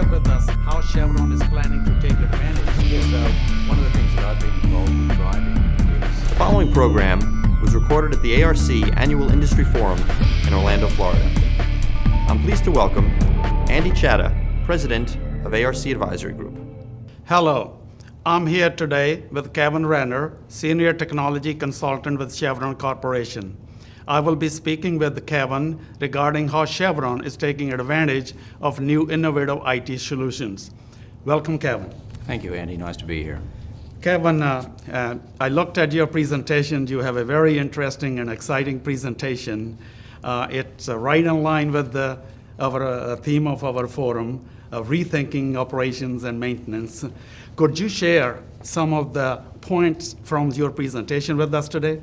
with us how Chevron is planning to take advantage? Yes, one of the things that I've been involved with driving is... The following program was recorded at the ARC Annual Industry Forum in Orlando, Florida. I'm pleased to welcome Andy Chatha, President of ARC Advisory Group. Hello, I'm here today with Kevyn Renner, Senior Technology Consultant with Chevron Corporation. I will be speaking with Kevyn regarding how Chevron is taking advantage of new innovative IT solutions. Welcome, Kevyn. Thank you, Andy. Nice to be here. Kevyn, I looked at your presentation. You have a very interesting and exciting presentation. It's right in line with our theme of our forum, rethinking operations and maintenance. Could you share some of the points from your presentation with us today?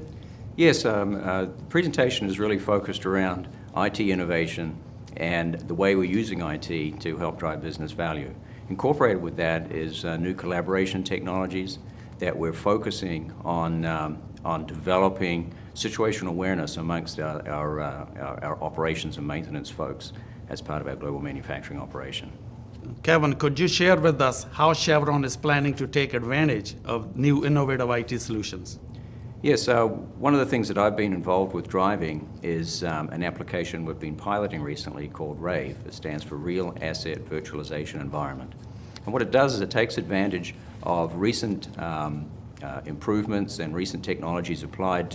Yes, the presentation is really focused around IT innovation and the way we're using IT to help drive business value. Incorporated with that is new collaboration technologies that we're focusing on developing situational awareness amongst our operations and maintenance folks as part of our global manufacturing operation. Kevyn, could you share with us how Chevron is planning to take advantage of new innovative IT solutions? Yes, one of the things that I've been involved with driving is an application we've been piloting recently called RAVE. It stands for Real Asset Virtualization Environment. And what it does is it takes advantage of recent improvements and recent technologies applied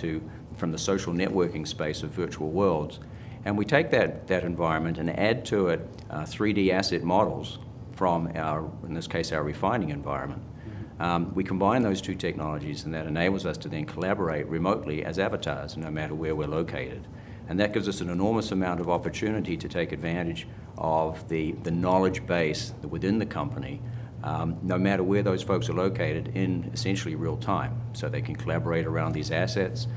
from the social networking space of virtual worlds. And we take that environment and add to it 3D asset models from in this case, our refining environment. We combine those two technologies, and that enables us to then collaborate remotely as avatars, no matter where we're located. And that gives us an enormous amount of opportunity to take advantage of the knowledge base within the company, no matter where those folks are located, in essentially real time. So they can collaborate around these assets,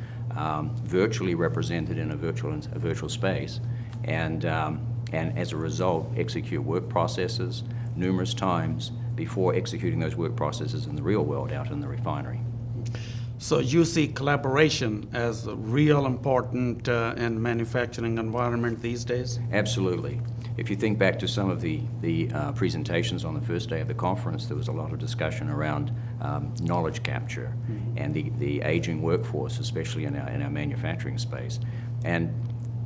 virtually represented in a virtual space, and as a result, execute work processes numerous times before executing those work processes in the real world out in the refinery. So you see collaboration as real important in manufacturing environment these days? Absolutely. If you think back to some of the presentations on the first day of the conference, there was a lot of discussion around knowledge capture and the aging workforce, especially in our manufacturing space. And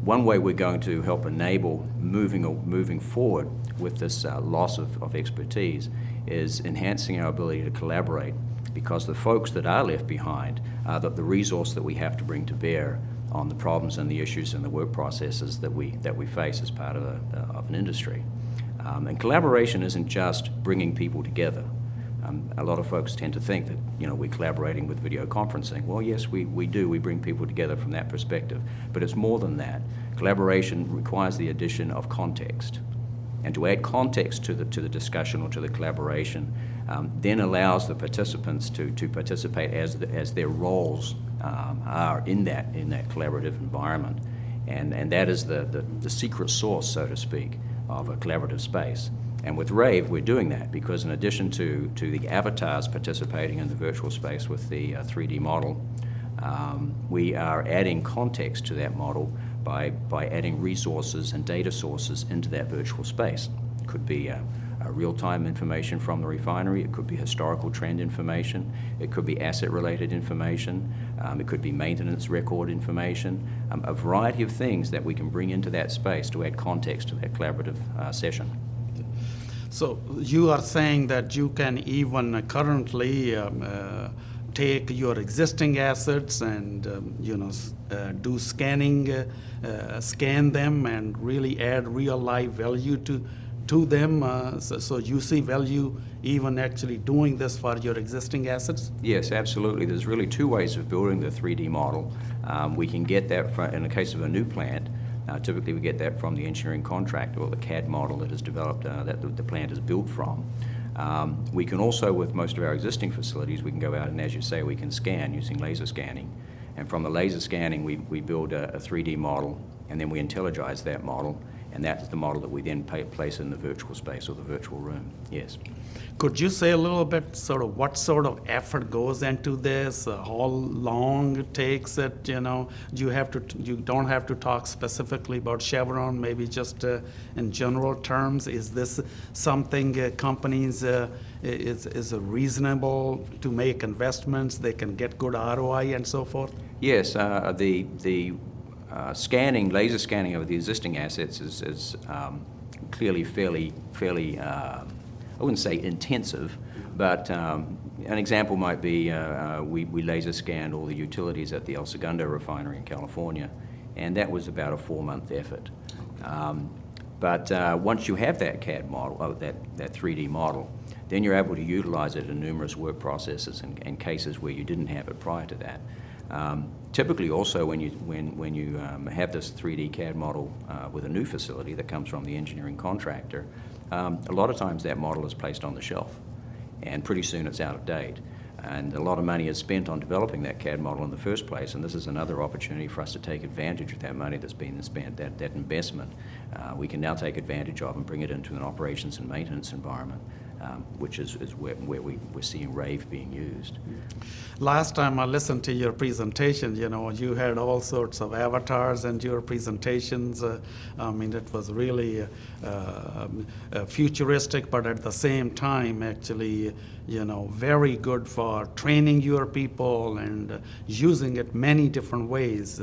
one way we're going to help enable moving forward with this loss of expertise is enhancing our ability to collaborate, because the folks that are left behind are the resource that we have to bring to bear on the problems and the issues and the work processes that we face as part of an industry. And collaboration isn't just bringing people together. A lot of folks tend to think that we're collaborating with video conferencing. Well, yes, we do. We bring people together from that perspective, but it's more than that. Collaboration requires the addition of context, and to add context to the discussion or to the collaboration then allows the participants to participate as their roles are in that collaborative environment, and that is the secret sauce, so to speak, of a collaborative space. And with RAVE, we're doing that because in addition to the avatars participating in the virtual space with the 3D model, we are adding context to that model by adding resources and data sources into that virtual space. It could be real-time information from the refinery, it could be historical trend information, it could be asset-related information, it could be maintenance record information, a variety of things that we can bring into that space to add context to that collaborative session. So you are saying that you can even currently take your existing assets and do scanning, scan them, and really add real life value to them. So you see value even actually doing this for your existing assets? Yes, absolutely. There's really two ways of building the 3D model. We can get that in the case of a new plant. Typically we get that from the engineering contractor or the CAD model that is developed, that the plant is built from. We can also, with most of our existing facilities, we can go out and, as you say, we can scan using laser scanning. And from the laser scanning, we build a 3D model, and then we intelligize that model, And that's the model that we then place in the virtual space or the virtual room, yes. Could you say a little bit sort of what sort of effort goes into this? How long it takes it? You know, you don't have to talk specifically about Chevron. Maybe just in general terms. Is this something companies is reasonable to make investments? They can get good ROI and so forth. Yes, the laser scanning of the existing assets is clearly fairly. I wouldn't say intensive, but an example might be we laser scanned all the utilities at the El Segundo refinery in California, and that was about a 4-month effort. But once you have that CAD model, that 3D model, then you're able to utilize it in numerous work processes and cases where you didn't have it prior to that. Typically also when you have this 3D CAD model with a new facility that comes from the engineering contractor, a lot of times that model is placed on the shelf and pretty soon it's out of date. And a lot of money is spent on developing that CAD model in the first place, and this is another opportunity for us to take advantage of that money that's been spent, that investment. We can now take advantage of and bring it into an operations and maintenance environment, which is where we're seeing RAVE being used. Last time I listened to your presentation, you know, you had all sorts of avatars in your presentations. I mean, it was really futuristic, but at the same time, actually, you know, very good for training your people and using it many different ways.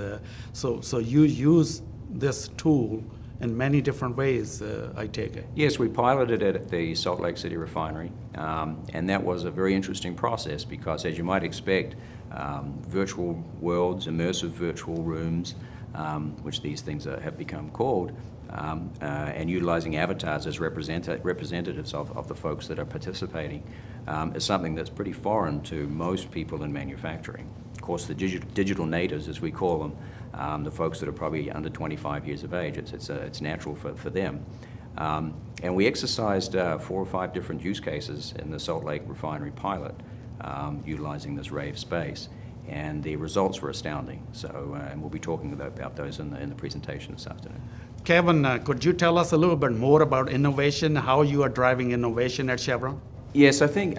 So you use this tool in many different ways, I take it. Yes, we piloted it at the Salt Lake City refinery, and that was a very interesting process because, as you might expect, virtual worlds, immersive virtual rooms, which these things have become called, and utilizing avatars as representatives of the folks that are participating is something that's pretty foreign to most people in manufacturing. Of course, the digital natives, as we call them, the folks that are probably under 25 years of age, it's natural for them. And we exercised 4 or 5 different use cases in the Salt Lake refinery pilot, utilizing this RAVE space. And the results were astounding. So, and we'll be talking about those in the presentation this afternoon. Kevin, could you tell us a little bit more about innovation, how you are driving innovation at Chevron? Yes, I think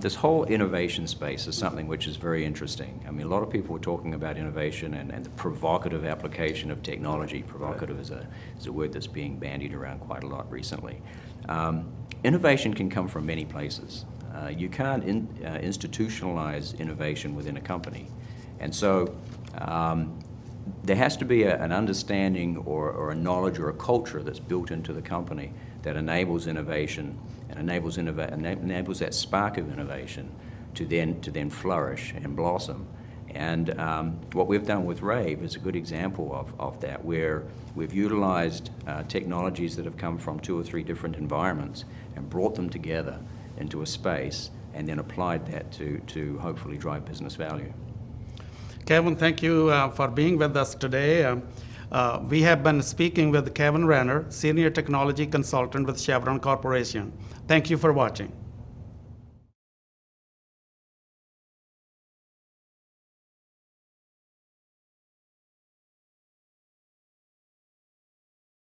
this whole innovation space is something which is very interesting. I mean, a lot of people are talking about innovation and the provocative application of technology. Provocative is a word that's being bandied around quite a lot recently. Innovation can come from many places. You can't institutionalize innovation within a company. And so there has to be an understanding or a knowledge or a culture that's built into the company that enables innovation and enables that spark of innovation to then flourish and blossom. And what we've done with RAVE is a good example of that, where we've utilized technologies that have come from 2 or 3 different environments and brought them together into a space and then applied that to hopefully drive business value. Kevin, thank you for being with us today. We have been speaking with Kevyn Renner, Senior Technology Consultant with Chevron Corporation. Thank you for watching.